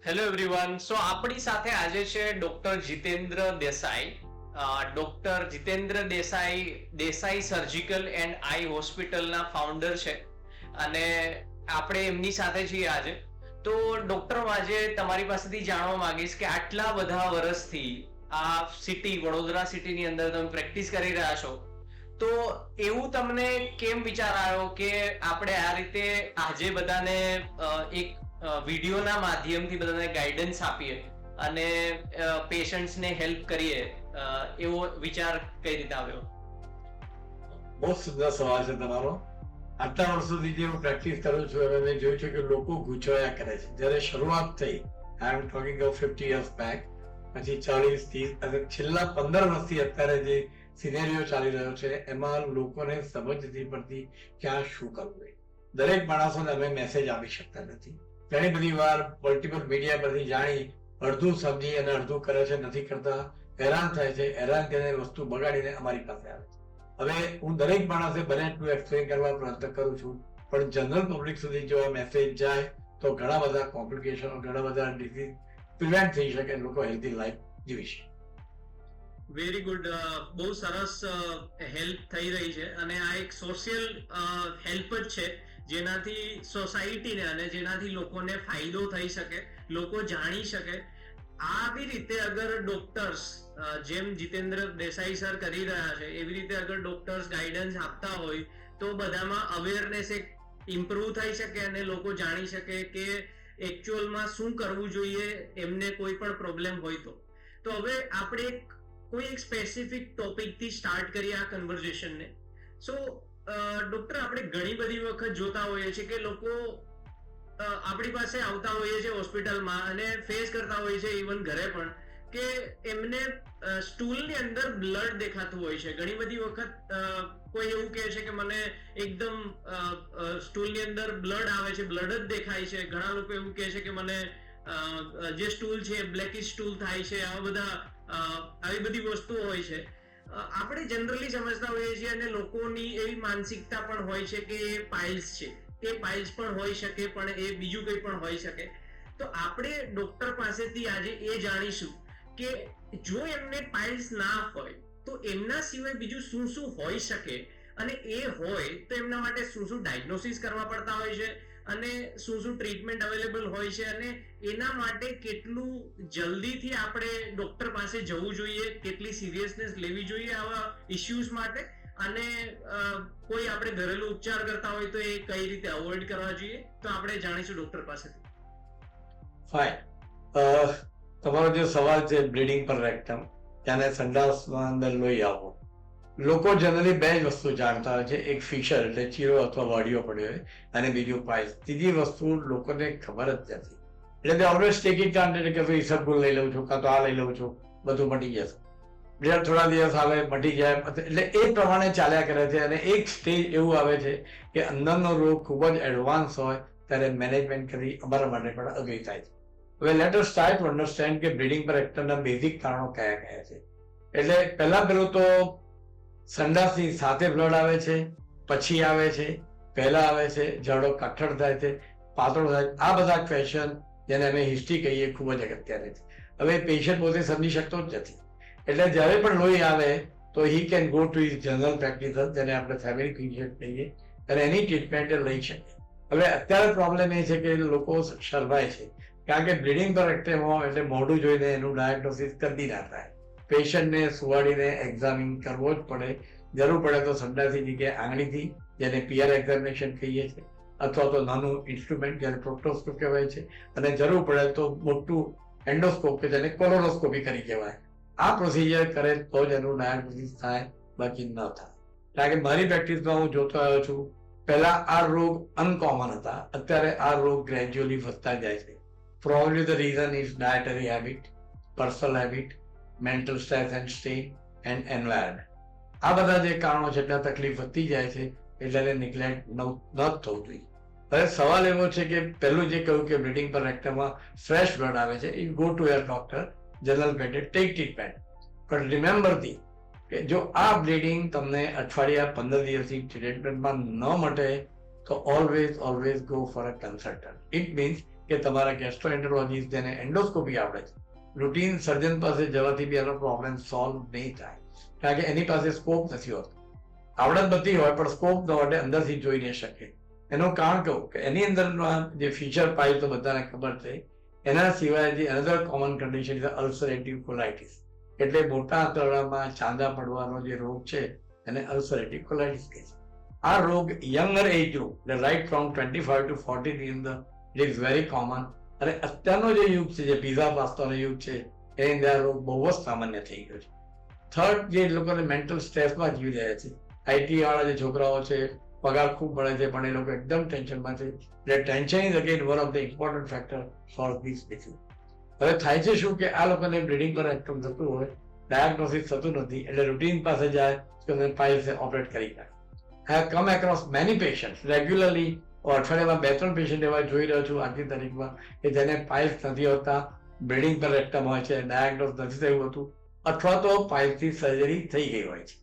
Hello everyone. સો આપણી સાથે આજે છે doctor Jitendra Desai. Doctor Jitendra Desai Desai surgical and I હોસ્પિટલના ફાઉન્ડર છે અને આપણે એમની સાથે છીએ આજે. તો ડોક્ટર, આજે તમારી પાસેથી જાણવા માંગીશ કે આટલા બધા વર્ષથી આ સિટી વડોદરા સિટીની અંદર તમે પ્રેક્ટિસ કરી રહ્યા છો, તો એવું તમને કેમ વિચાર આવ્યો કે આપણે આ રીતે આજે બધાને એક વિડીયોના માધ્યમથી બધાને ગાઈડન્સ આપીએ અને પેશન્ટ્સને હેલ્પ કરીએ? એવો વિચાર કઈ રીતે આવ્યો? બહુ સુંદર સવાલ છે તમારો. આટલા વર્ષોથી જે હું પ્રેક્ટિસ કરું છું અને મેં જોયું છે કે લોકો ગૂંચવાયા કરે છે. જ્યારે શરૂઆત થઈ, I am talking of 50 years back, પછી 40, 30 અને છેલ્લા 15 વર્ષથી અત્યારે જે સિનેરિયો ચાલી રહ્યો છે એમાં લોકોને સમજ નથી પડતી ક્યાં શું કરવું. દરેક માણસોને અમે મેસેજ આપી શકતા નથી. ઘણી બધી વાર મલ્ટિપલ મીડિયા પરથી જાણી અડધું સમજી અને અડધું કરે છે, નથી કરતા, હેરાન થાય છે. હેરાન કરીને વસ્તુ બગાડીને અમારી પાસે આવે છે. હવે હું દરેક માણસે બને એટલું એક્સપ્લેન કરવા પ્રયત્ન કરું છું, પણ જનરલ પબ્લિક સુધી જો આ મેસેજ જાય તો ઘણા બધા કોમ્પ્લિકેશનો, ઘણા બધા ડિઝીઝ પ્રિવેન્ટ થઈ શકે, લોકો હેલ્ધી લાઈફ જીવી શકે. Very good. બહુ સરસ હેલ્પ થઈ રહી છે અને આ એક સોશિયલ હેલ્પ જ છે જેનાથી સોસાયટીને અને જેનાથી લોકોને ફાયદો થઈ શકે, લોકો જાણી શકે. આવી રીતે અગર ડોક્ટર્સ જેમ જીતેન્દ્ર દેસાઈ સર કરી રહ્યા છે એવી રીતે અગર ડોક્ટર્સ ગાઈડન્સ આપતા હોય તો બધામાં અવેરનેસ એક ઇમ્પ્રુવ થઈ શકે અને લોકો જાણી શકે કે એકચ્યુઅલમાં શું કરવું જોઈએ એમને કોઈ પણ પ્રોબ્લેમ હોય તો. તો હવે આપણે કોઈ એક સ્પેસિફિક ટોપિકથી સ્ટાર્ટ કરીએ આ કન્વર્ઝેશનને. સો ડોક્ટર, આપણે ઘણી બધી વખત જોતા હોઈએ છીએ કે લોકો આપણી પાસે આવતા હોઈએ છીએ હોસ્પિટલમાં અને ફેસ કરતા હોઈએ છે ઇવન ઘરે પણ કે એમને સ્ટૂલની અંદર બ્લડ દેખાતું હોય છે. ઘણી બધી વખત કોઈ એવું કહે છે કે મને એકદમ સ્ટૂલની અંદર બ્લડ આવે છે, બ્લડ જ દેખાય છે. ઘણા લોકો એવું કહે છે કે મને જે સ્ટૂલ છે બ્લેકિશ સ્ટૂલ થાય છે. આવા બધા આવી બધી વસ્તુઓ હોય છે. આપણે જનરલી સમજતા હોઈએ છીએ અને લોકોની એવી માનસિકતા પણ હોય છે કે એ પાઇલ્સ છે. એ પાઇલ્સ પણ હોઈ શકે, પણ એ બીજું કંઈ પણ હોઈ શકે. તો આપણે ડોક્ટર પાસેથી આજે એ જાણીશું કે જો એમને પાઇલ્સ ના હોય તો એમના સિવાય બીજું શું શું હોઈ શકે, અને એ હોય તો એમના માટે શું શું ડાયગ્નોસિસ કરવા પડતા હોય છે અને શું શું ટ્રીટમેન્ટ અવેલેબલ હોય છે, અને એના માટે કેટલું જલ્દીથી આપણે ડોક્ટર પાસે જવું જોઈએ, કેટલી સિરિયસનેસ લેવી જોઈએ આવા ઇશ્યુઝ માટે, અને કોઈ આપણે ઘરેલું ઉપચાર કરતા હોય તો એ કઈ રીતે અવોઇડ કરવા જોઈએ, તો આપણે જાણીશું ડોક્ટર પાસેથી. ફાઇન. તમારો જે સવાલ છે બ્લીડિંગ પર રેક્ટમ, ત્યાંને સંડાસમાં અંદર લોહી આવવું, લોકો જનરલી બે જ વસ્તુ જાણતા હોય છે. એક ફિશર એટલે ચીરો અથવા વાડીઓ પડ્યો હોય, અને બીજું પાઇલ્સ. ત્રીજી વસ્તુ લોકોને ખબર જ નથી. એટલે તે ઓલવેઝ ટેક ઇટ ગ્રાન્ટેડ કે ભાઈ ઈસબગુલ લઈ લઉં છું, કાં તો આ લઈ લઉં છું, બધું મટી જશે. બીજા થોડા દિવસ આવે, મટી જાય, એટલે એ પ્રમાણે ચાલ્યા કરે છે. અને એક સ્ટેજ એવું આવે છે કે અંદરનો રોગ ખૂબ જ એડવાન્સ હોય ત્યારે મેનેજમેન્ટ કરી અમારા માટે પણ અઘરી થાય છે. હવે let us start to understand કે બ્લીડિંગ પર રેક્ટમના બેઝિક કારણો કયા કયા છે. એટલે પહેલું તો સંડાસની સાથે બ્લડ આવે છે, પછી આવે છે, પહેલા આવે છે, જાડો કઠણ થાય છે, પાતળો થાય, આ બધા ક્વેશ્ચન જેને અમે હિસ્ટ્રી કહીએ ખૂબ જ અગત્યની છે. હવે પેશન્ટ પોતે સમજી શકતો જ નથી, એટલે જ્યારે પણ લોહી આવે તો he can go to his general practitioner, જેને આપણે ફેમિલી ફિઝિશિયન કહીએ, અને એની ટ્રીટમેન્ટ લઈ શકે. હવે અત્યારે પ્રોબ્લેમ એ છે કે લોકો શરમાય છે, કારણ કે બ્લીડિંગ પર રેક્ટમ હોય એટલે મોઢું જોઈને એનું ડાયગ્નોસિસ કરી ના થાય. પેશન્ટને સુવાડીને એક્ઝામિન કરવો જ પડે. જરૂર પડે તો સંડાસની જગ્યાએ આંગળીથી, જેને પીઆર એક્ઝામિનેશન કહીએ છીએ, અથવા તો નાનું ઇન્સ્ટ્રુમેન્ટ જેને પ્રોક્ટોસ્કોપ કહેવાય છે, અને જરૂર પડે તો મોટું એન્ડોસ્કોપ કે જેને કોલોનોસ્કોપી કરી કહેવાય. આ પ્રોસિજર કરે તો જ એનું ડાયગ્નોસિસ થાય, બાકી ન થાય. કારણ કે મારી પ્રેક્ટિસમાં હું જોતો આવ્યો છું, પહેલા આ રોગ અનકોમન હતા, અત્યારે આ રોગ ગ્રેજ્યુઅલી વધતા જાય છે. Probably the reason is dietary habit, personal habit, mental stress and strain and environment. આ બધા જે કારણો છે એટલે તકલીફ વધતી જાય છે, એટલે નિગ્લેક્ટ ન થવું જોઈએ. હવે સવાલ એવો છે કે પહેલું જે કહ્યું કે બ્લીડિંગ પર રેક્ટમમાં ફ્રેશ બ્લડ આવે છે, you go to your doctor, general પેટેડ, ટેક ટ્રીટમેન્ટ. પણ રિમેમ્બર ધી કે જો આ બ્લીડિંગ તમને અઠવાડિયા 15 દિવસથી ટ્રીટમેન્ટમાં ન મટે તો always go for a consultant. It means કે તમારા ગેસ્ટ્રોએન્ટરોલોજીસ્ટ જેને એન્ડોસ્કોપી આવડે છે, રૂટીન સર્જન પાસે જવાથી બી એનો પ્રોબ્લેમ સોલ્વ નહીં થાય, કારણ કે એની પાસે સ્કોપ નથી હોતો. આવડત બધી હોય પણ સ્કોપ ન હોય, અંદરથી જોઈ નહીં શકે. એનું કારણ કહું કે એની અંદરના જે ફીચર પાય તો બધાને ખબર છે. એના સિવાય જે અનધર કોમન કન્ડિશન છે અલ્સરેટિવ કોલાઇટિસ, એટલે મોટા આંતરડામાં ચાંદા પડવાનો જે રોગ છે એને અલ્સરેટિવ કોલાઇટિસ કહે છે. આ રોગ younger age group, right from 25 to 40 ની અંદર ઇટ ઇઝ વેરી કોમન. અને અત્યારનો જે યુગ છે, જે પીઝા પાસ્તાનો યુગ છે, એની અંદર આ રોગ બહુ જ સામાન્ય થઈ ગયો છે. થર્ડ, જે લોકોને મેન્ટલ સ્ટ્રેસમાં જીવી રહ્યા છે, આઈટી વાળા જે છોકરાઓ છે, પગાર ખૂબ મળે છે પણ એ લોકો એકદમ ટેન્શનમાં છે, એટલે tension is again one of the important factor for this disease. હવે થાય છે શું કે આ લોકોને બ્લીડિંગ પર એક્ટમ થતું હોય, ડાયગ્નોસિસ થતું નથી, એટલે રૂટીન પાસે જાય કે પાઇલ્સ ઓપરેટ કરી નાખે. have come across many patients regularly, અઠવાડિયામાં 2-3 પેશન્ટ એવા જોઈ રહ્યો છું આજની તારીખમાં કે જેને પાઇલ્સ નથી હોતા, બ્લીડિંગ પર રેક્ટમ હોય છે, ડાયગ્નોસ નથી થયું હતું, અથવા તો પાઇલ્સની સર્જરી થઈ ગઈ હોય છે.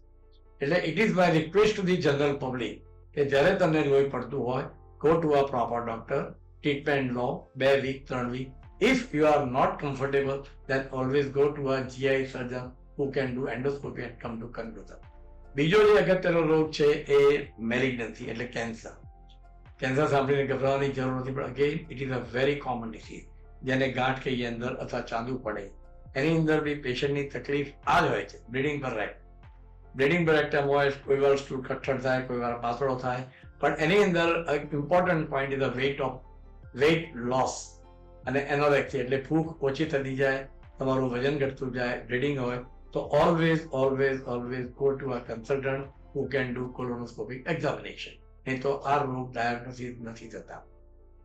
એટલે it is my request to the general public કે જ્યારે તમને લોહી પડતું હોય, go to a proper doctor, treatment લો 2 week 3 week. If you are not comfortable then always go to a GI surgeon who can do endoscopy and come to conclusion. બીજો જે અગત્યનો રોગ છે એ મેલિગ્નન્સી એટલે કેન્સર. કેન્સર સાંભળીને ગભરાવાની જરૂર નથી, પણ again it is a very common disease, જેને ગાંઠ કહીએ અંદર અથવા ચાંદુ પડે. એની અંદર બી પેશન્ટની તકલીફ આ જ હોય છે, બ્લીડિંગ પર રેક્ટ. બ્લીડિંગ પર રેક્ટમ હોય, કોઈ વાર સ્ટૂલ કઠણ થાય, કોઈ વાર પાતળો થાય, પણ એની અંદર important point is the weight loss અને એનોરેક્સી, એટલે ભૂખ ઓછી થતી જાય, તમારું વજન ઘટતું જાય, બ્લીડિંગ હોય, તો always go to a consultant who can do colonoscopic examination. નહીં તો આ રોગ ડાયગ્નોસિસ નથી થતા.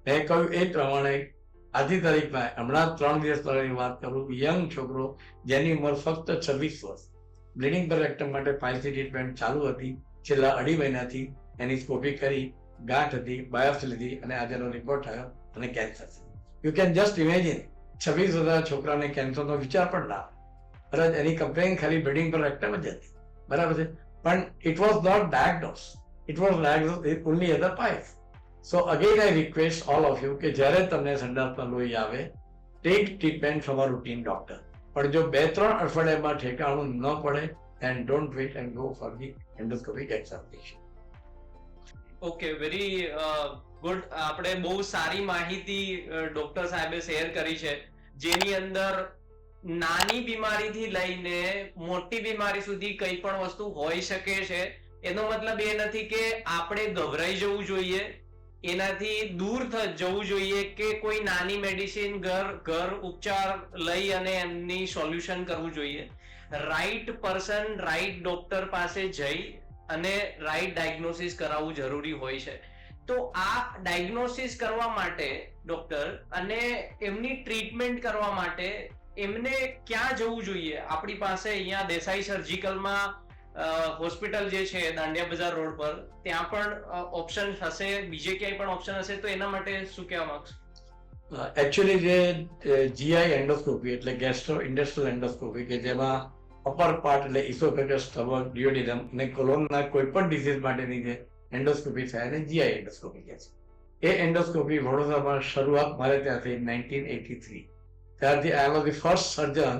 મેં કહ્યું એ પ્રમાણે આજની તારીખમાં હમણાં 3 દિવસ પહેલાની વાત કરું, યંગ છોકરો જેની ઉંમર ફક્ત 26 વર્ષ, બ્લીડિંગ પર રેક્ટમ માટે પાઇલ્સની ટ્રીટમેન્ટ ચાલુ હતી, છેલ્લા 2.5 મહિનાથી એની સ્કોપી કરી, ગાંઠ હતી, બાયોપ્સી લીધી અને આજેનો રિપોર્ટ આવ્યો અને કેન્સર છે. યુ કેન જસ્ટ ઇમેજિન 26 વર્ષના છોકરાને કેન્સરનો વિચાર પણ ના આવે. બરાબર, એની કમ્પ્લેન ખાલી બ્લીડિંગ પર રેક્ટમ જ હતી, બરાબર છે, પણ it was not diagnose, it was diagnose only as a piles. So again I request all of you કે જ્યારે તમને સંડાસમાં લોહી આવે, take treatment from a routine doctor. પણ જો 2-3 અઠવાડિયામાં ઠેકાણું ન પડે then don't wait and go for the endoscopic examination. Okay, very good. આપણે બહુ સારી માહિતી ડોક્ટર સાહેબે શેર કરી છે, જેની અંદર નાની બીમારીથી લઈને મોટી બીમારી સુધી કઈ પણ વસ્તુ હોઈ શકે છે. એનો મતલબ એ નથી કે આપણે ગભરાઈ જવું જોઈએ, એનાથી દૂર જવું જોઈએ કે કોઈ નાની મેડિસિન ઘર ઉપચાર લઈ અને એમની સોલ્યુશન કરવું જોઈએ. રાઈટ પર્સન, રાઈટ ડોક્ટર પાસે જઈ અને રાઈટ ડાયગ્નોસિસ કરાવવું જરૂરી હોય છે. તો આ ડાયગ્નોસિસ કરવા માટે ડોક્ટર અને એમની ટ્રીટમેન્ટ કરવા માટે એમને ક્યાં જવું જોઈએ? આપણી પાસે અહીંયા દેસાઈ સર્જિકલમાં હોસ્પિટલ જે છે દાંડિયા બજાર રોડ પર, ત્યાં પણ ઓપ્શન હશે, બીજે ક્યાંય પણ ઓપ્શન હશે, તો એના માટે શું કહેવા માંગશો? એકચ્યુઅલી જે જીઆઈ એન્ડોસ્કોપી એટલે ગેસ્ટ્રો ઇન્ડસ્ટ્રિયલ એન્ડોસ્કોપી, કે જેમાં અપર પાર્ટ એટલે ઇસોફેગસ, સ્ટમક, ડ્યુઓડેનમ અને કોલોનના કોઈ પણ ડિસીઝ માટેની જે એન્ડોસ્કોપી થાય એને જીઆઈ એન્ડોસ્કોપી કહે છે. એ એન્ડોસ્કોપી વડોદરામાં શરૂઆત મારે ત્યાં થઈ 1983. ત્યારથી I was the first surgeon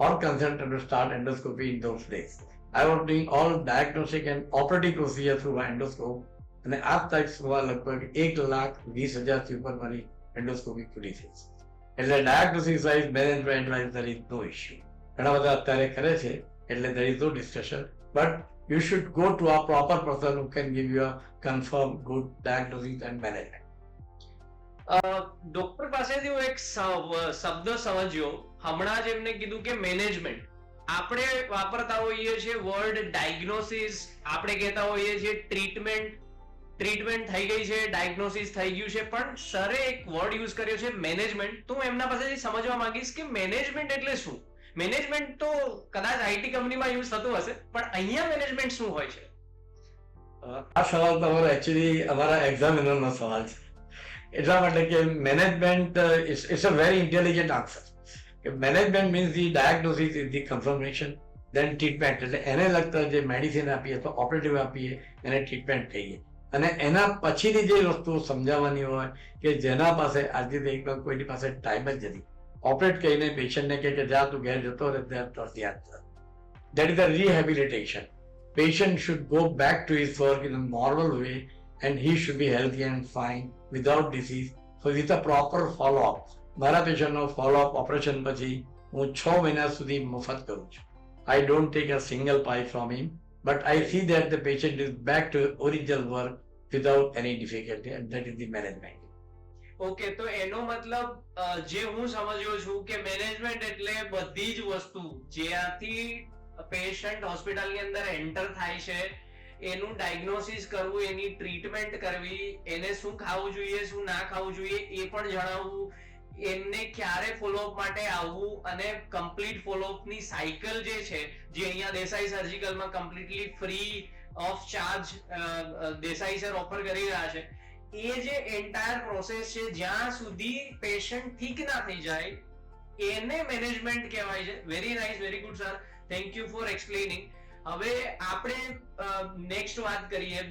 or consultant to start endoscopy in those days. I was doing all diagnostic and operative procedure through my endoscope, અને આ તારીખમાં લગભગ 1,20,000 ઉપર મારી એન્ડોસ્કોપી પૂરી થઈ છે. એટલે diagnosis wise, management wise there is no issue. ઘણા બધા અત્યારે કરે છે, એટલે there is no discussion, but you should go to a proper person who can give you a confirmed good diagnosis and management. Doctor પાસેથી હું એક શબ્દ સમજ્યો, હમણાં જ એમને કીધું કે મેનેજમેન્ટ. આપણે વાપરતા હોઈએ છીએ વર્ડ ડાયગ્નોસિસ, આપણે કહેતા હોઈએ છીએ ટ્રીટમેન્ટ થઈ ગઈ છે, ડાયગ્નોસિસ થઈ ગયું છે, પણ સરે એક વર્ડ યુઝ કર્યો છે મેનેજમેન્ટ. તો હું એમના પાસેથી સમજવા માંગીશ કે મેનેજમેન્ટ એટલે શું? મેનેજમેન્ટ તો કદાચ આઈટી કંપનીમાં યુઝ થતું હશે, પણ અહીંયા મેનેજમેન્ટ શું હોય છે? આ સવાલ તમારો એકચ્યુઅલી અમારા એક્ઝામિનરનો સવાલ છે, એટલા માટે કે management it's a very intelligent answer. Management means the diagnosis is the confirmation, then treatment, એટલે એને લગતા જે મેડિસિન આપીએ અથવા ઓપરેટિવ આપીએ એને ટ્રીટમેન્ટ કહીએ. અને એના પછીની જે વસ્તુઓ સમજાવવાની હોય કે જેના પાસે આજથી કોઈની પાસે ટાઈમ જ નથી, ઓપરેટ કરીને પેશન્ટને કે જા તું ઘેર જતો રહે that is the rehabilitation. Patient should go back to his work in a normal way and he should be healthy and fine without disease. So with a proper follow-up. મારા પેશન્ટનો ફોલોઅપ ઓપરેશન પછી હું 6 મહિના સુધી મફત કરું છું. I don't take a single pie from him, but I see that the patient is back to original work without any difficulty, and that is the management. Okay, તો એનો મતલબ જે હું સમજ્યો છું કે મેનેજમેન્ટ એટલે બધી જ વસ્તુ જ્યાંથી પેશન્ટ હોસ્પિટલની અંદર એન્ટર થાય છે એનું ડાયગ્નોસિસ કરવું, એની ટ્રીટમેન્ટ કરવી, એને શું ખાવું જોઈએ, શું ના ખાવું જોઈએ એ પણ જણાવવું, એમને ક્યારે ફોલોઅપ માટે આવવું અને કમ્પ્લીટ ફોલોઅપની સાયકલ જે છે જે અહીંયા દેસાઈ સર્જિકલમાં completely free of charge Desai sir offer કરી રહ્યા છે, એ જે એન્ટાયર પ્રોસેસ છે જ્યાં સુધી પેશન્ટ ઠીક ના થઈ જાય એને મેનેજમેન્ટ કહેવાય છે. Very nice, very good sir, thank you for explaining. હવે આપણે નેક્સ્ટ વાત કરીએ.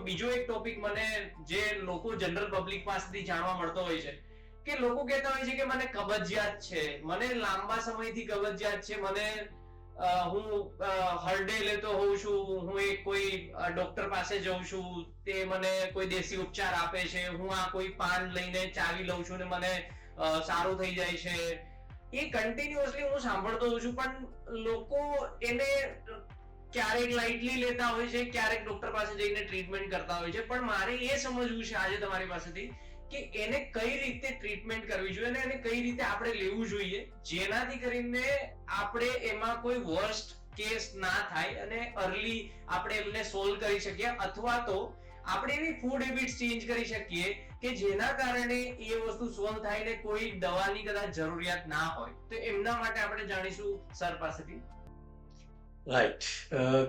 બીજો એક ટોપિક મને જે લોકો જનરલ પબ્લિક પાસેથી જાણવા મળતો હોય છે કે લોકો કહેતા હોય છે કે મને કબજિયાત છે, મને લાંબા સમયથી કબજિયાત છે, મને હું હરડે લેતો હોઉં છું, હું એક કોઈ ડોક્ટર પાસે જઉં છું, તે મને કોઈ દેશી ઉપચાર આપે છે, હું આ કોઈ પાન લઈને ચાવી લઉં છું ને મને સારું થઈ જાય છે, એ કન્ટિન્યુઅસલી હું સાંભળતો હોઉં છું, પણ લોકો એને ક્યારેક લાઇટલી લેતા હોય છે, ક્યારેક ડોક્ટર પાસે જઈને ટ્રીટમેન્ટ કરતા હોય છે. પણ મારે એ સમજવું છે આજે તમારી પાસેથી કે એને કઈ રીતે ટ્રીટમેન્ટ કરવી જોઈએ અને એને કઈ રીતે આપણે લેવું જોઈએ જેનાથી કરીને આપણે એમાં કોઈ વર્સ્ટ કેસ ના થાય અને અર્લી આપણે એમને સોલ્વ કરી શકીએ, અથવા તો આપણે એવી ફૂડ હેબિટ્સ ચેન્જ કરી શકીએ કે જેના કારણે એ વસ્તુ સોલ્વ થાય ને કોઈ દવાની કદાચ જરૂરિયાત ના હોય. તો એમના માટે આપણે જાણીશું સર પાસેથી. Right.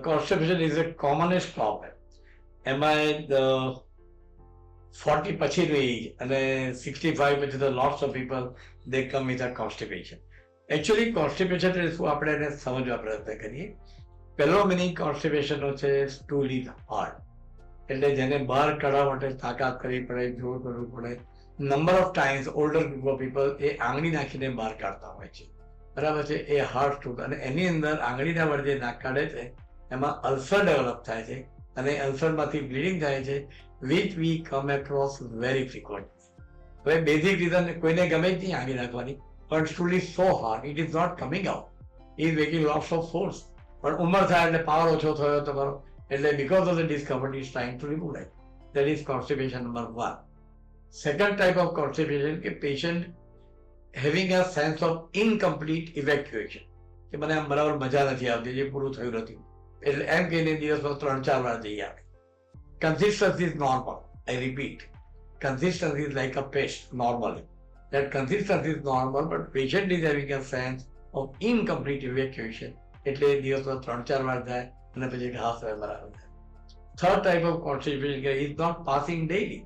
Constipation is a commonest problem. એમાં 40 પછીનું એજ અને 65 પછી તો lots of people they come with a constipation. Actually constipation એટલે શું આપણે એને સમજવા પ્રયત્ન કરીએ. પહેલો મિનિંગ કોન્સ્ટિપેશનનો છે stool is hard. એટલે જેને બહાર કાઢવા માટે તાકાત કરવી પડે, જોર કરવું પડે. Number of times older group of people એ આંગળી નાખીને બહાર કાઢતા હોય છે, બરાબર છે. એ હાર્ડ સ્ટૂલ અને એની અંદર આંગળીના વડે જે નાક કાઢે છે એમાં અલ્સર ડેવલપ થાય છે અને અલ્સરમાંથી બ્લીડિંગ થાય છે, which we come across very frequently. હવે બેઝિક રીઝન કોઈને ગમે જ નહીં આંગળી નાખવાની, પણ stool is so hard, it is not coming out, it is making lots of force. પણ ઉંમર થાય એટલે પાવર ઓછો થયો તમારો, એટલે because of the discomfort is trying to remove it. That is constipation number 1. Second type of constipation કે patient having a sense of incomplete evacuation, કે મને આમ બરાબર મજા નથી આવતી, જે પૂરું થયું નથી, એટલે એમ કહીને દિવસમાં 3-4 વાર જઈ આવે. Consistency is normal. I repeat, consistency is like a paste normally. That consistency is normal, but patient is having a sense of incomplete evacuation. એટલે દિવસમાં 3-4 વાર જાય અને પછી ઘાસ બરાબર થાય. Third type of constipation is not passing daily.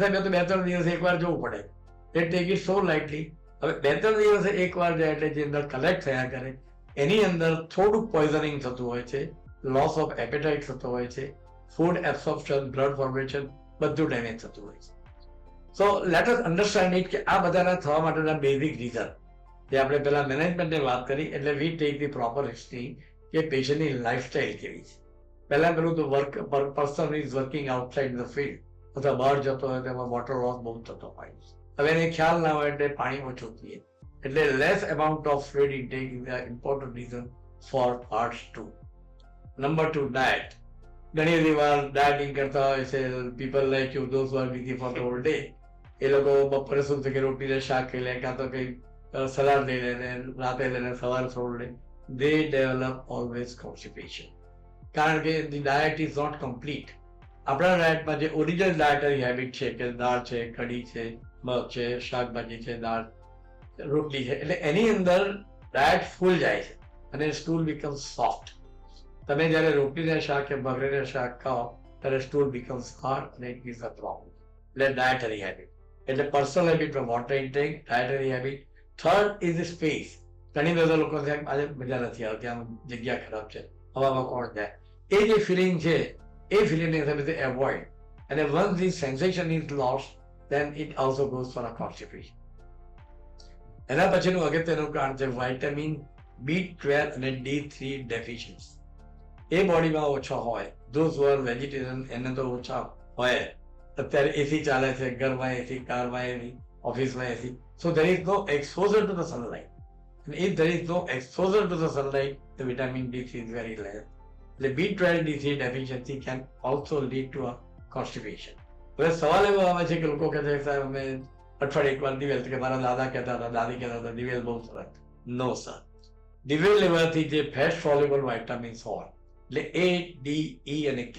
સાહેબ તો 2-3 દિવસ એકવાર જવું પડે. They take it so lightly. હવે 2-3 દિવસે એકવાર જાય એટલે જે અંદર કલેક્ટ થયા કરે એની અંદર થોડુંક પોઈઝનિંગ થતું હોય છે, લોસ ઓફ એપેટાઇટ થતો હોય છે, ફૂડ એબ્સોર્પ્શન, બ્લડ ફોર્મેશન બધું ડેમેજ થતું હોય છે. So let us understand it કે આ બધાના થવા માટેના બેઝિક રીઝન જે આપણે પહેલા મેનેજમેન્ટની વાત કરી, એટલે we take the proper history કે પેશન્ટની લાઈફસ્ટાઈલ કેવી છે. પહેલા પેલું તો person is working outside the field અથવા બહાર જતો હોય તેમાં વોટર લોસ બહુ થતો હોય છે. હવે એને ખ્યાલ ના હોય એટલે પાણી ઓછું પીએ, એટલે less amount of fluid intake is the important reason for parts 2. Number 2, diet. ઘણી બધી વાર ડાયટિંગ કરતા હોય છે people like you, those are busy for the whole day. એ લોકો બપોરે શું છે કે રોટીને શાક ખાઈ લે, કાં તો કંઈ સલાડ લઈ લે ને રાતે લઈને સવારે થોડું લે. દે ડેવલપ ઓલવેઝ કોન્સ્ટિપેશન, કારણ કે the diet is not complete. આપણા ડાયટમાં જે ઓરિજિનલ ડાયટરી હેબિટ છે કે દાળ છે, કઢી છે, મગ છે, શાકભાજી છે, દાળ, રોટલી છે, એટલે એની અંદર ડાયટ ફૂલ જાય છે અને સ્ટૂલ બીકમ સોફ્ટ. તમે જ્યારે રોટલીને શાક કે બગરેને શાક ખાઓ ત્યારે સ્ટૂલ બીકમ્સ હાર્ડ અને ઇટ ઇઝ અ પ્રોબ્લેમ. એટલે ડાયટરી હેબિટ, એટલે પર્સનલ હેબિટમાં water intake, dietary habit. Third is space. ઘણી બધા લોકો આજે મજા નથી આવતી, આમ જગ્યા ખરાબ છે, હવામાં કોણ જાય, એ જે ફિલિંગ છે એ ફિલિંગને તમે એવોઇડ. અને once the sensation is lost, then it also goes for a constipation. એના પછીનું અગત્યનું કારણ છે વિટામિન B12 અને D3 ડેફિશિયન્સી. એ બોડીમાં ઓછો હોય, those who are vegetarian એને તો ઓછા હોય. અત્યારે એસી ચાલે છે, ઘરમાં એસી, કારમાં એસી, ઓફિસમાં એસી. So there is no exposure to the sunlight. And if there is no exposure to the sunlight, the vitamin D3 is very less. The B12 D3 deficiency can also lead to a constipation. હવે સવાલ એવો આવે છે કે લોકો કહે છે સાહેબ અમે અઠવાડિયે એકવાર દિવેલ, કે મારા દાદા કહેતા હતા, દાદી કહેતા હતા દિવેલ બહુ સરસ. નો સર, દિવેલ લેવાથી જે ફેટ સોલ્યુબલ વાઇટામિન્સ હોય એટલે A, D, E અને K,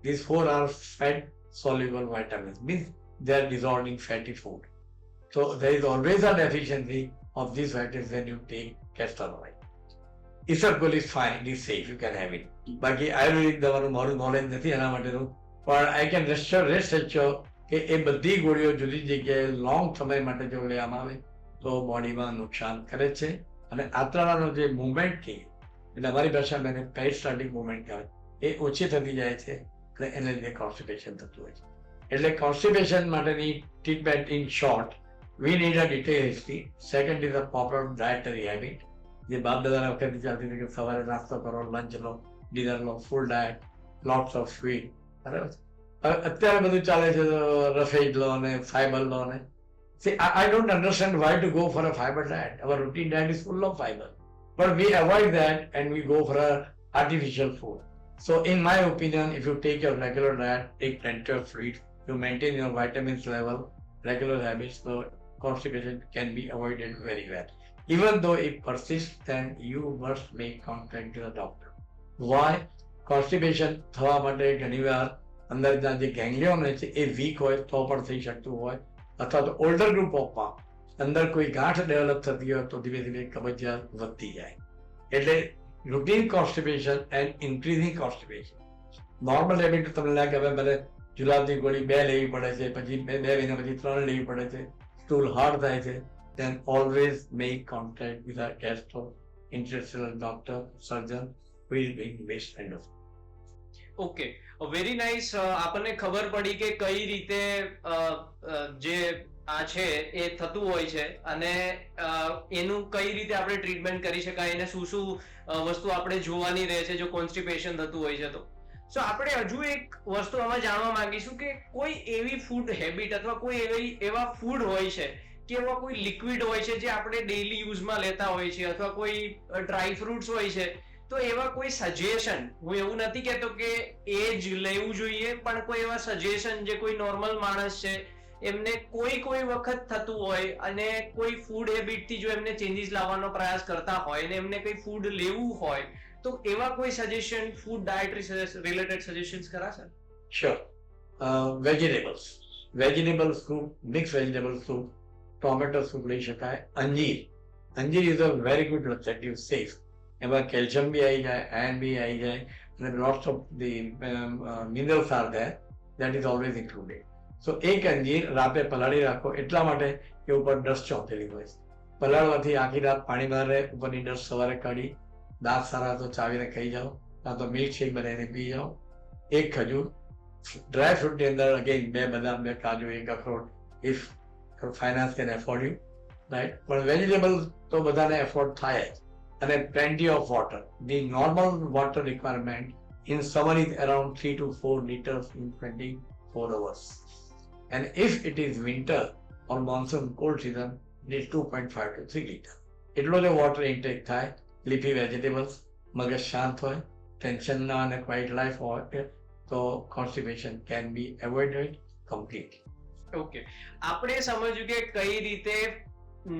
these four are fat soluble vitamins, means they are dissolved in fatty food. So there is always a deficiency of these vitamins when you take castor oil. Isabgol is fine, it is safe, you can have it. બાકી આયુર્વેદિક દવાનું મારું knowledge નથી એના માટેનું, પણ I can rest assure કે એ બધી ગોળીઓ જુદી જગ્યાએ લોંગ સમય માટે જો લેવામાં આવે તો બોડીમાં નુકસાન કરે છે. અને આંતરડાનો જે મુવમેન્ટ છે એટલે અમારી ભાષામાં એને પેરિસ્ટાલ્ટિક મુવમેન્ટ કહેવાય, એ ઓછી થતી જાય છે અને એને લીધે કોન્સ્ટિપેશન થતું હોય છે. એટલે કોન્સ્ટિપેશન માટેની treatment in short, we need a detailed history. Second is a proper dietary habit. જે બાપ દાદાના વખતથી ચાલતી હતી કે સવારે નાસ્તો કરો, લંચ લો, ડિનર લો, full diet, lots of sweet. બરાબર છે. અત્યારે બધું ચાલે છે રફેજ લો અને ફાઈબર લો ને. See, I don't understand why to go for a fiber diet. Our routine diet is full of fiber. But we avoid that and we go for a artificial food. So in my opinion, if you take your regular diet, take plenty of fruit, you maintain your vitamins level, regular habits, so constipation can be avoided very well. Even though it persists, then you must make contact with the doctor. Why? Constipation થવા માટે ઘણીવાર અંદરના જે ગેંગ્લિયોન હોય છે એ week હોય તો પણ થઈ શકતું હોય, અથવા તો ઓલ્ડર ગ્રુપ ઓફમાં અંદર કોઈ ગાંઠ ડેવલપ થતી હોય તો ધીમે ધીમે કબજિયાત વધતી જાય. એટલે routine constipation and increasing constipation. Normal habit તમને લાગે હવે મને જુલાબની ગોળી 2 લેવી પડે છે, પછી 2 મહિના પછી 3 લેવી પડે છે, સ્ટૂલ હાર્ડ થાય છે, then always make contact with a gastrointestinal doctor, surgeon who is being best friend of. Okay, very nice. આપણને ખબર પડી કે કઈ રીતે જે આ છે એ થતું હોય છે અને એનું કઈ રીતે આપણે ટ્રીટમેન્ટ કરી શકાય અને શું શું વસ્તુ આપણે જોવાની રહે છે જો કોન્સ્ટિપેશન થતું હોય છે તો. સો આપણે હજુ એક વસ્તુ આમાં જાણવા માંગીશું કે કોઈ એવી ફૂડ હેબિટ અથવા કોઈ એવા ફૂડ હોય છે કે એવા કોઈ લિક્વિડ હોય છે જે આપણે ડેઈલી યુઝમાં લેતા હોય છે અથવા કોઈ ડ્રાય ફ્રૂટ્સ હોય છે, તો એવા કોઈ સજેશન, હું એવું નથી કહેતો કે એ જ લેવું જોઈએ, પણ કોઈ એવા સજેશન જે કોઈ નોર્મલ માણસ છે એમને કોઈ વખત થતું હોય અને કોઈ ફૂડ હેબિટથી જો એમને ચેન્જીસ લાવવાનો પ્રયાસ કરતા હોય અને એમને કોઈ ફૂડ લેવું હોય તો એવા કોઈ suggestion, food dietary related suggestions ખરા sir? Sure. Vegetable soup, mixed vegetable soup, tomato soup લઈ શકાય. અંજીર is a very good laxative, safe. એમાં કેલ્શિયમ બી આવી જાય, આયર્ન બી આવી જાય અને lots of the minerals are there, that is always included. So એક અંજીર રાતે પલાળી રાખો, એટલા માટે કે ઉપર ડસ્ટ ચોંટેલી હોય છે. પલાળવાથી આખી રાત પાણીમાં રહે, ઉપરની ડસ્ટ સવારે કાઢી દાંત સારા તો ચાવીને ખાઈ જાઓ, કાં તો મિલ્ક શેક બનાવીને પી જાઓ. એક ખજૂર, ડ્રાય ફ્રૂટની અંદર અગેન 2 બદામ, 2 કાજુ, 1 અખરોટ, if finance can afford you, right. પણ વેજીટેબલ તો બધાને એફોર્ડ થાય જ. અને plenty of water. The normal water requirement in summer is around 3 to 4 liters in 24 hours. And if it is winter or monsoon cold season, it is 2.5 to 3 liters. એટલો જ water intake થાય. Leafy vegetables, મગજ શાંત હોય, tension ના અને quite life હોય તો constipation can be avoided completely. Okay, આપણે સમજ્યું કે કઈ રીતે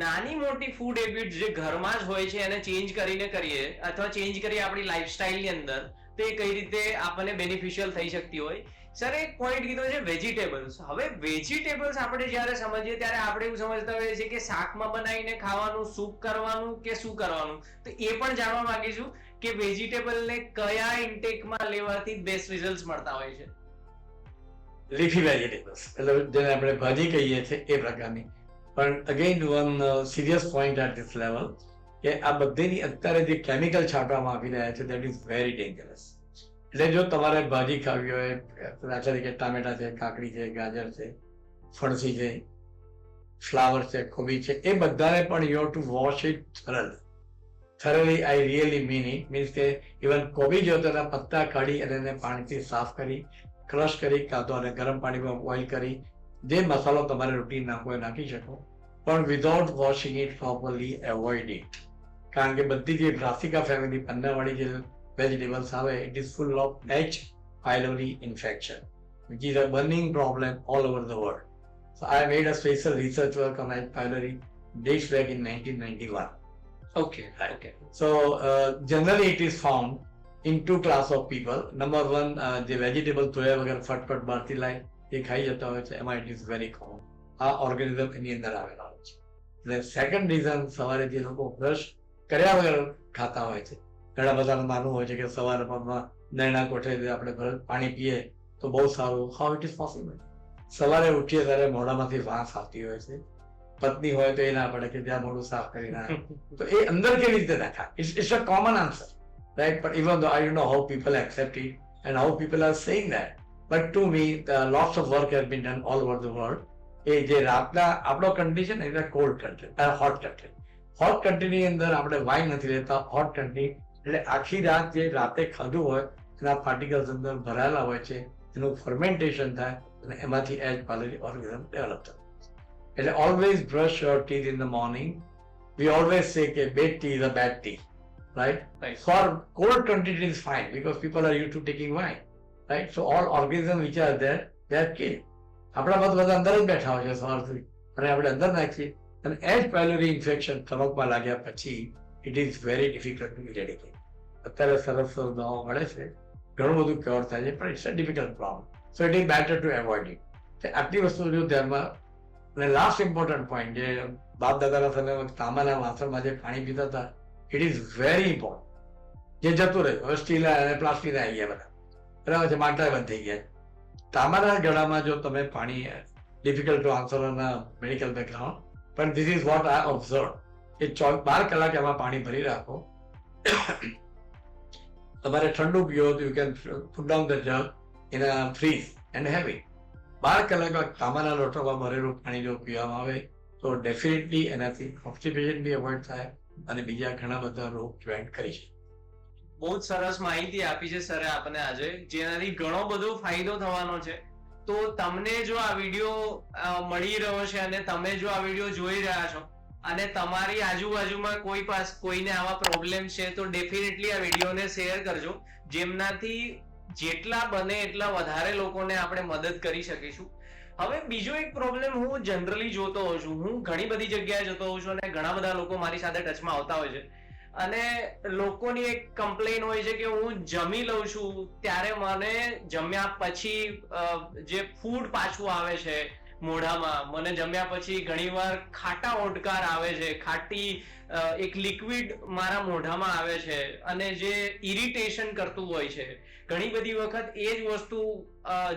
નાની મોટી ફૂડ હેબિટ જે ઘરમાં જ હોય છે એને ચેન્જ કરીને કરીએ અથવા ચેન્જ કરીએ આપણી લાઈફસ્ટાઈલની અંદર તો એ કઈ રીતે આપણને બેનિફિશિયલ થઈ શકતી હોય. સર એક પોઈન્ટ કીધો છે વેજીટેબલ્સ. હવે વેજીટેબલ્સ આપણે જ્યારે સમજીએ ત્યારે આપણે એવું સમજતા હોઈએ છીએ કે શાકમાં બનાવીને ખાવાનું, સૂપ કરવાનું કે શું કરવાનું, તો એ પણ જાણવા માંગીશું કે વેજીટેબલને કયા ઇન્ટેકમાં લેવાથી બેસ્ટ રિઝલ્ટ મળતા હોય છે. લીફી વેજીટેબલ્સ એટલે જેને આપણે ભાજી કહીએ છીએ એ પ્રકારની. પણ again one serious point eight this level કે આ બધીની અત્યારે જે કેમિકલ છાંટવામાં આવી રહ્યા છે દેટ ઇઝ વેરી ડેન્જરસ. એટલે જો તમારે ભાજી ખાવી હોય, દાખલા તરીકે ટામેટા છે, કાકડી છે, ગાજર છે, ફણસી છે, ફ્લાવર છે, કોબી છે, એ બધાને પણ you have to wash it thoroughly. I really mean it. Means કે ઇવન કોબી જો તેના પત્તા કાઢી અને એને પાણીથી સાફ કરી, ક્રશ કરી, કાં તો અને ગરમ પાણીમાં બોઇલ કરી, જે મસાલો તમારે રોટી નાખવો એ નાખી શકો, પણ without washing it properly avoid it. કારણ કે બધી જે બ્રાસિકા ફેમિલી પન્નાવાળી જે વેજીટેબલ્સ આવે, it is full of H. pylori infection, which is a burning problem all over the world. So I made a special research work on H. pylori dates back in 1991. Okay Right. Okay So generally it is found in two class of people. Number one, the vegetable ધોયા વગર ફટફટ બહારથી લાય એ ખાઈ જતા હોય છે, એમાં it is very common. આ ઓર્ગેનિઝમ એની અંદર આવેલા હોય છે. એટલે સેકન્ડ રીઝન, સવારે જે લોકો બ્રશ કર્યા વગર ખાતા હોય છે, ઘણા બધાનું માનવું હોય છે કે સવારે નૈણા કોઠે આપણે પાણી પીએ તો બહુ સારું. How it is possible? સવારે ઉઠીએ ત્યારે મોઢામાંથી વાસ આવતી હોય છે, પત્ની હોય તો એ ના પડે કે ત્યાં મોઢું સાફ કરી નાખે, તો એ અંદર કેવી રીતે નાખાય? It's a common answer, right? But even though I don't know how people accept it and how people are saying that, but to me lots of work has been done all over the world. એ જે રાતના આપણો country છે ને, એટલે cold country, hot country. Hot કન્ટ્રીની અંદર આપણે wine નથી લેતા. હોટ કન્ટ્રી એટલે આખી રાત જે રાતે ખાધું હોય એના પાર્ટિકલ્સ અંદર ભરાયેલા હોય છે, એનું ફર્મેન્ટેશન થાય અને એમાંથી H. pylori ઓર્ગેનિઝમ ડેવલપ થાય. એટલે always brush your teeth in the morning. We always say that bad tea is a bad tea, right? Right. For cold country it is fine because people are used to taking wine, right? So all organisms which are there, they are killed. આપણા બધા અંદર જ બેઠા હોય છે સવારથી, અને આપણે અંદર નાખીએ, અને H. pylori ઇન્ફેક્શન સ્ટમકમાં લાગ્યા પછી it is very difficult to ઇરેડિકેટ. અત્યારે સરસ સરસ દવાઓ મળે છે, ઘણું બધું ક્યોર થાય છે, પણ it's a difficult problem. So it is better to avoid it. આટલી વસ્તુ જો ધ્યાનમાં. અને લાસ્ટ ઇમ્પોર્ટન્ટ પોઈન્ટ, જે બાપ દાદાના સમયમાં તાંબાના વાસણમાં જે પાણી પીતા હતા, ઇટ ઇઝ વેરી ઇમ્પોર્ટન્ટ. જે જતું રહ્યું, હવે સ્ટીલ અને પ્લાસ્ટિક આવી ગયા બધા, બરાબર છે, માટલા બંધ થઈ ગયા. તાંબાના ગળામાં જો તમે પાણી, difficult to answer on medical background, પણ this is what I observe, કે 12 કલાક એમાં પાણી ભરી રાખો. તમારે ઠંડુ પીવો તો you can put down the jug in a fridge and have it. 12 કલાક તાંબાના લોટામાં ભરેલું પાણી જો પીવામાં આવે તો ડેફિનેટલી એનાથી કોન્સ્ટિપેશન બી અવોઇડ થાય અને બીજા ઘણા બધા રોગ પ્રિવેન્ટ કરી છે. બહુ જ સરસ માહિતી આપી છે સરે આપણને આજે, જેનાથી ઘણો બધો ફાયદો થવાનો છે. તો તમને જો આ વિડીયો મળી રહ્યો છે અને તમે જો આ વિડીયો જોઈ રહ્યા છો અને તમારી આજુબાજુમાં કોઈને આવા પ્રોબ્લેમ છે, તો ડેફિનેટલી આ વિડીયોને શેર કરજો, જેમનાથી જેટલા બને એટલા વધારે લોકોને આપણે મદદ કરી શકીશું. હવે બીજો એક પ્રોબ્લેમ હું જનરલી જોતો હોઉં છું, હું ઘણી બધી જગ્યાએ જતો હોઉં છું અને ઘણા બધા લોકો મારી સાથે ટચમાં આવતા હોય છે, અને લોકોની એક કમ્પ્લેન હોય છે કે હું જમી લઉં છું ત્યારે મને જમ્યા પછી જે ફૂડ પાછું આવે છે મોઢામાં, મને જમ્યા પછી ઘણીવાર ખાટા ઓડકાર આવે છે, ખાટી એક લિક્વિડ મારા મોઢામાં આવે છે, અને જે ઇરિટેશન કરતું હોય છે. ઘણી બધી વખત એ જ વસ્તુ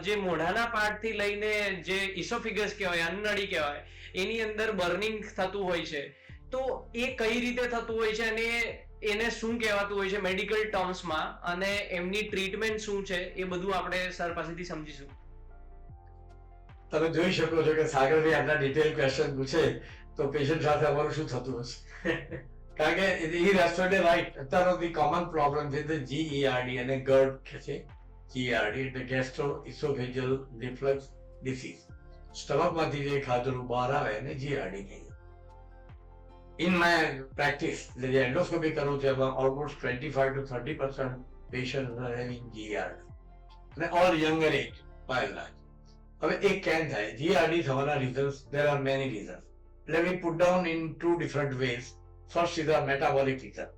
જે મોઢાના પાર્ટથી લઈને જે ઇસોફિગસ કહેવાય, અન્નળી કહેવાય, એની અંદર બર્નિંગ થતું હોય છે. તો એ કઈ રીતે થતું હોય છે અને એને શું કહેવાતું હોય છે મેડિકલ ટર્મ્સમાં, અને એમની ટ્રીટમેન્ટ શું છે, એ બધું આપણે સર પાસેથી સમજીશું. તમે જોઈ શકો છો કે સાગરભાઈ આટલા ડિટેલ ક્વેશ્ચન પૂછે તો પેશન્ટ સાથે અમારું શું થતું હશે. કારણ કે એ રેસ્ટોરન્ટ રાઈટ, અત્યારનો ધી કોમન પ્રોબ્લેમ છે તે GERD અને GERD કે છે. GERD એટલે ગેસ્ટ્રો ઇસોફેજિયલ રિફ્લક્સ ડિસીઝ. સ્ટમકમાંથી જે ખાધેલું બહાર આવે એને GERD કહીએ. In my practice, જે એન્ડોસ્કોપી કરું છું એમાં almost 25 to 30% patients are having GERD, અને all younger age by and large. હવે એ કેમ થાય? GERD થવાના reasons, there are many reasons. Let me put down in two different ways. First is the metabolic reason.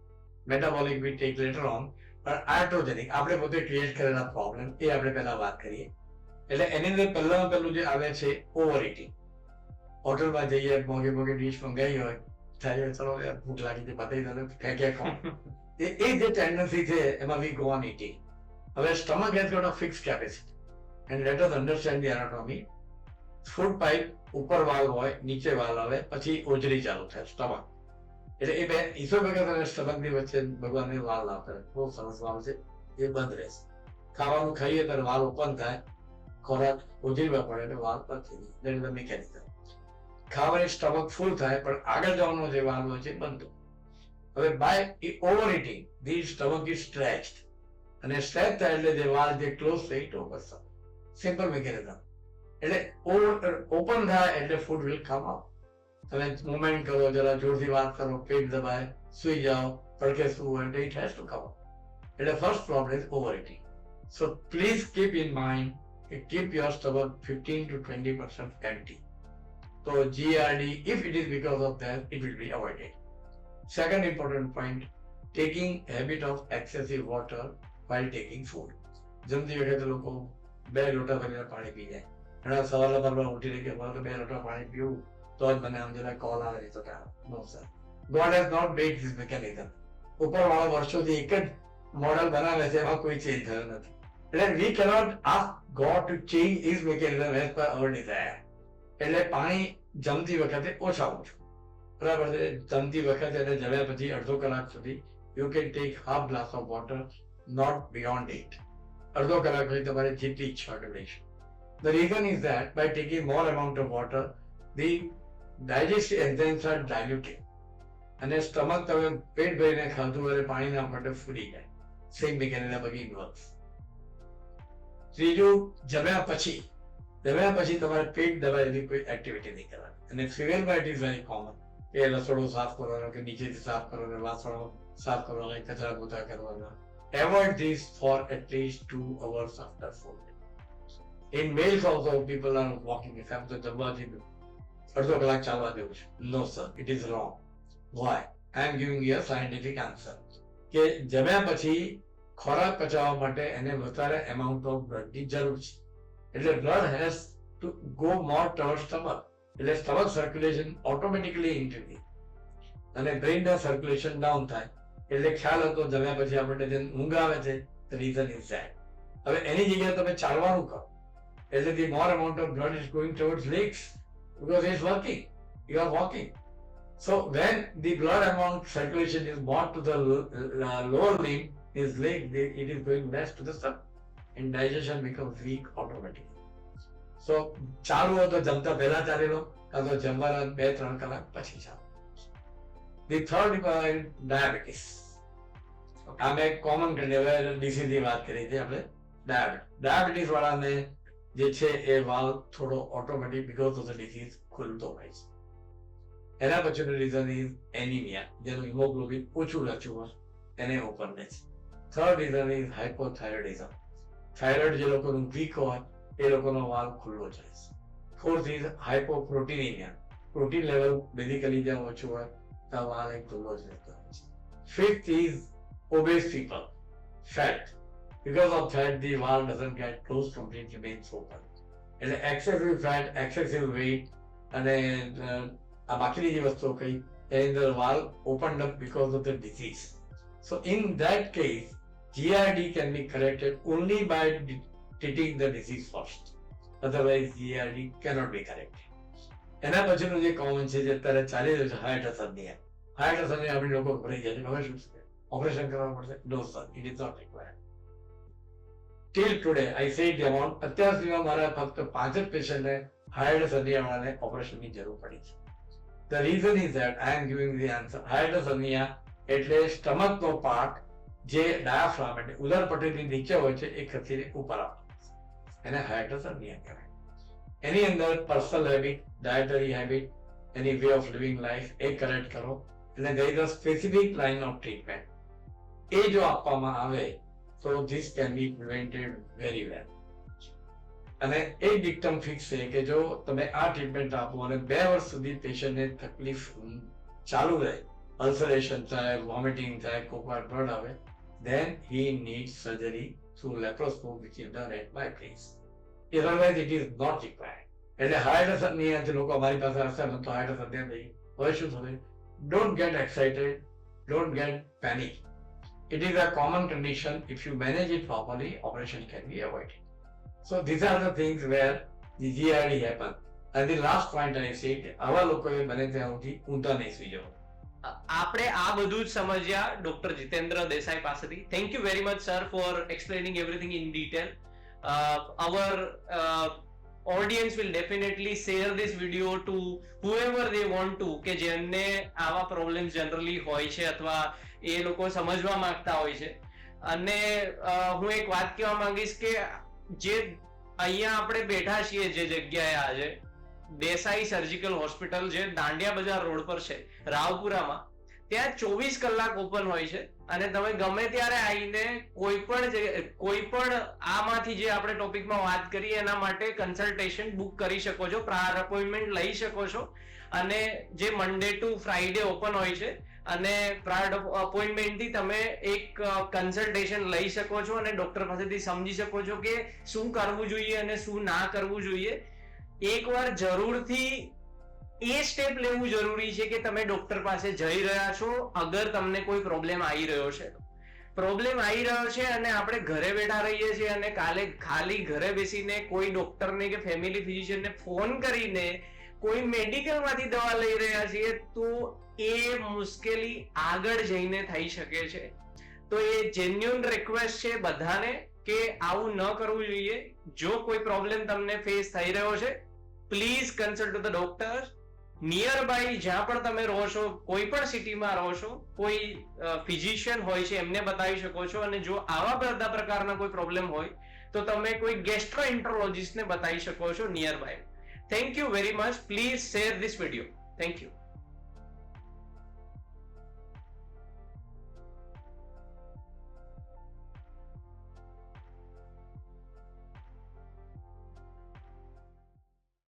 Metabolic we take later on, but iatrogenic, આપણે પોતે create કરેલા problem, એ આપણે પહેલા વાત કરીએ. એટલે એની અંદર પહેલું જે આવે છે ઓવર ઇટિંગ. હોટલમાં જઈએ, મોંઘી ડીશ મંગાવી હોય, થાય ચલો ભૂખ લાગી છે, પતાવી દો, ફેંક્યા ખાઓ. એ જે ટેન્ડન્સી છે એમાં વી ગો ઓન ઇટિંગ. હવે stomach has got a fix capacity and let us understand the anatomy. Food pipe ઉપર વાલ હોય, નીચે વાલ આવે, પછી ઓજરી ચાલુ થાય સ્ટમક. એટલે એ બે ઇસોફેગસ અને સ્ટમકની વચ્ચે ભગવાનની વાલ આવતા, બહુ સરસ વાલ છે, એ બંધ રહેશે. ખાવાનું ખાઈએ ત્યારે વાલ ઓપન થાય, ખોરાક ઉધીરવા પડે એટલે વાલ બંધ થઈ જાય. That is the mechanism. ખાવાની સ્ટમક ફૂલ થાય પણ આગળ જવાનો જે વાલ હોય છે બંધ. હવે by over eating the stomach is stretched, અને સ્ટ્રેચ થાય એટલે જે વાલ જે ક્લોઝ થઈ તો બસ સિમ્પલ મિકેનિઝમ. એટલે ઓપન થાય એટલે ફૂડ વિલ કમ આઉટ. તમે મુવમેન્ટ કરો, જરા જોરથી વાત કરો, પેટ દબાય, સુઈ જાઓ, પડકે સુવું એટલે it has to come out. એટલે first problem is over eating. So please keep in mind કે keep your stomach 15 to 20% empty. So GRD, if it is because of that, it will be avoided. Second important point, taking habit of excessive water while taking food. જમતી વખતે લોકો 2 લોટા ભરીને પાણી પી જાય. ઘણા સવારના પરમાં ઉઠીને કે મારે 2 લોટા પાણી પીવું તો જ મને આમ જરા કોલ આવે તો કે no sir, God has not made this mechanism. ઉપરવાળા વર્ષોથી એક જ મોડલ બનાવે છે, એમાં કોઈ ચેન્જ થયો નથી. એટલે we cannot ask God to change his mechanism as per our desire. એટલે પાણી જમતી વખતે ઓછા ઓછું, બરાબર છે. જમતી વખતે અને જમ્યા પછી અડધો કલાક સુધી you can take half glass of water, not beyond it. અડધો કલાક પછી તમારે જેટલી ઈચ્છા હોય લેશો. The reason is that by taking more amount of water, the digestive enzymes are diluted. અને સ્ટમક તમે પેટ ભરીને ખાધું અને પાણીના માટે ફૂલી જાય. Same mechanism again works. ત્રીજું, જમ્યા પછી તમારે પેટ દબાય એવી કોઈ એક્ટિવિટી નહીં કરવાની. અને ફિમેલમાં ઇટ ઇઝ વેરી કોમન કે રસોડું સાફ કરવાનો, કે નીચેથી સાફ કરવાનો, વાસણો સાફ કરવાના, કચરા પોતા કરવાના. Avoid this for at least 2 hours after food. In males also people are walking. If I'm to જમવાથી અડધો કલાક ચાલવા દેવું છે. No sir, it is wrong. Why? I am giving you a scientific answer. કે જમ્યા પછી ખોરાક પચાવવા માટે એને વધારે amount of blood ની જરૂર છે. એટલે blood has to go more towards stomach. એટલે stomach circulation automatically increase અને brain ના circulation down થાય. એટલે ખ્યાલ હતો જમ્યા પછી આપણને જે ઊંઘ આવે છે, the reason is that. હવે એની જગ્યાએ તમે ચાલવાનું કરો એટલે the more amount of blood is going towards legs because it's working. You are walking. So when the blood amount circulation is more to the lower limb, his leg, it is going less to the stomach and digestion becomes weak automatically. So ચાલુ હોય તો જમતા પહેલા ચાલી લો, કાં તો જમવાના 2-3 કલાક પછી ચાલો. The third point, diabetes. આ મેં કોમન કરી હવે ડીસીની વાત કરી હતી આપણે. ડાયાબિટીસ વાળાને જે છે એ વાલ થોડો automatic because of the disease ખુલતો હોય છે. એના પછીનું રીઝન ઇઝ એનિમિયા, જેનું હિમોગ્લોબિન ઓછું રચ્યું હોય એને openness. Third reason is hypothyroidism. Thyroid જે લોકોનું વીક હોય એ લોકોનો વાલ ખુલ્લો જાય છે. Fourth is hypoproteinaemia. Protein level basically જ્યાં ઓછું હોય ત્યાં વાલ એક ખુલ્લો જ રહેતો હોય છે. Fifth is obese people, fat. Because of that, the valve doesn't get closed completely, remains open. એટલે excessive fat, excessive weight અને આ બાકીની જે વસ્તુઓ કહી એની અંદર valve opened up because of the disease. So in that case, GRD can be corrected only by treating the disease first. Otherwise, GRD cannot be corrected. એના પછીનું જે કોમન છે જે અત્યારે ચાલી રહ્યું છે હાર્ટ અસરનિયા. હાર્ટ અસરનિયા આપણે લોકો ભરાઈ જાય છે, હવે શું છે? ઓપરેશન કરવા પડશે? No sir, it is not required. Till today, I say the amount, અત્યાર સુધીમાં મારા ફક્ત 5 જ પેશન્ટને હાર્ટ સર્નિયાવાળાને ઓપરેશનની જરૂર પડી છે. The reason is that I am giving the answer. હાર્ટ સર્નિયા એટલે સ્ટમકનો પાર્ટ જે ડાયાફ્રામ એટલે ઉદર પટ્ટીની નીચે હોય છે એ ખસીને ઉપર આવે, એને હાર્ટ સર્નિયા કહેવાય. એની અંદર personal habit, dietary habit, any way of living life A correct કરો એટલે there is a specific line of treatment. એ જો આપવામાં આવે તો this can be prevented very well. અને એક ડિક્ટમ ફિક્સ છે કે જો તમે આ ટ્રીટમેન્ટ આપો અને 2 વર્ષ સુધી પેશન્ટને તકલીફ ચાલુ રહે, અલ્સરેશન થાય, વોમિટિંગ થાય, કોકવાર બ્લડ આવે, then he needs surgery through laparoscope which is done at my place. Otherwise it is not required. એટલે હાર્ટ અસરની આજે લોકો અમારી પાસે હશે તો હાર્ટ અસર ત્યાં થઈ હવે શું થશે? Don't get excited, don't get panic. It is a common condition. If you manage it properly, operation can be avoided. So these are the things where the GRD happen. And the last point I said, આવા લોકોએ બને ત્યાં સુધી ઊંધા નહીં સુઈ જવું. આપણે આ બધું જ સમજ્યા ડોક્ટર જીતેન્દ્ર દેસાઈ પાસેથી. Thank you very much sir for explaining everything in detail. our audience will definitely share this video to whoever they want to, કે જેમને આવા પ્રોબ્લેમ્સ જનરલી હોય છે અથવા એ લોકો સમજવા માંગતા હોય છે. અને હું એક વાત કહેવા માંગીશ કે જે અહીંયા આપણે બેઠા છીએ જે જગ્યાએ આજે દેસાઈ સર્જિકલ હોસ્પિટલ જે દાંડિયા બજાર રોડ પર છે રાવપુરામાં, ત્યાં 24 કલાક ઓપન હોય છે અને તમે ગમે ત્યારે આવીને કોઈ પણ આમાંથી જે આપણે ટોપિકમાં વાત કરીએ એના માટે કન્સલ્ટેશન બુક કરી શકો છો, પ્રાયર અપોઇન્ટમેન્ટ લઈ શકો છો. અને જે મંડે ટુ ફ્રાઈડે ઓપન હોય છે અને પ્રાયર અપોઇન્ટમેન્ટથી તમે એક કન્સલ્ટેશન લઈ શકો છો અને ડોક્ટર પાસેથી સમજી શકો છો કે શું કરવું જોઈએ અને શું ના કરવું જોઈએ. એકવાર જરૂરથી એ સ્ટેપ લેવું જરૂરી છે કે તમે ડોક્ટર પાસે જઈ રહ્યા છો અગર તમને કોઈ પ્રોબ્લેમ આવી રહ્યો છે. પ્રોબ્લેમ આવી રહ્યો છે અને આપણે ઘરે બેઠા રહીએ છીએ અને કાલે ખાલી ઘરે બેસીને કોઈ ડોક્ટરને કે ફેમિલી ફિઝિશિયનને ફોન કરીને કોઈ મેડિકલમાંથી દવા લઈ રહ્યા છીએ તો એ મુશ્કેલી આગળ જઈને થઈ શકે છે. તો એ જેન્યુઅન રિક્વેસ્ટ છે બધાને કે આવું ન કરવું જોઈએ. જો કોઈ પ્રોબ્લેમ તમને ફેસ થઈ રહ્યો છે please consult to the doctor. Nearby જ્યાં પણ તમે રહો છો, કોઈ પણ સિટીમાં રહો છો, કોઈ ફિઝિશિયન હોય છે એમને બતાવી શકો છો. અને જો આવા બધા પ્રકારના કોઈ પ્રોબ્લેમ હોય તો તમે કોઈ ગેસ્ટ્રોએન્ટરોલોજિસ્ટને બતાવી શકો છો nearby. Thank you very much. Please share this video. Thank you.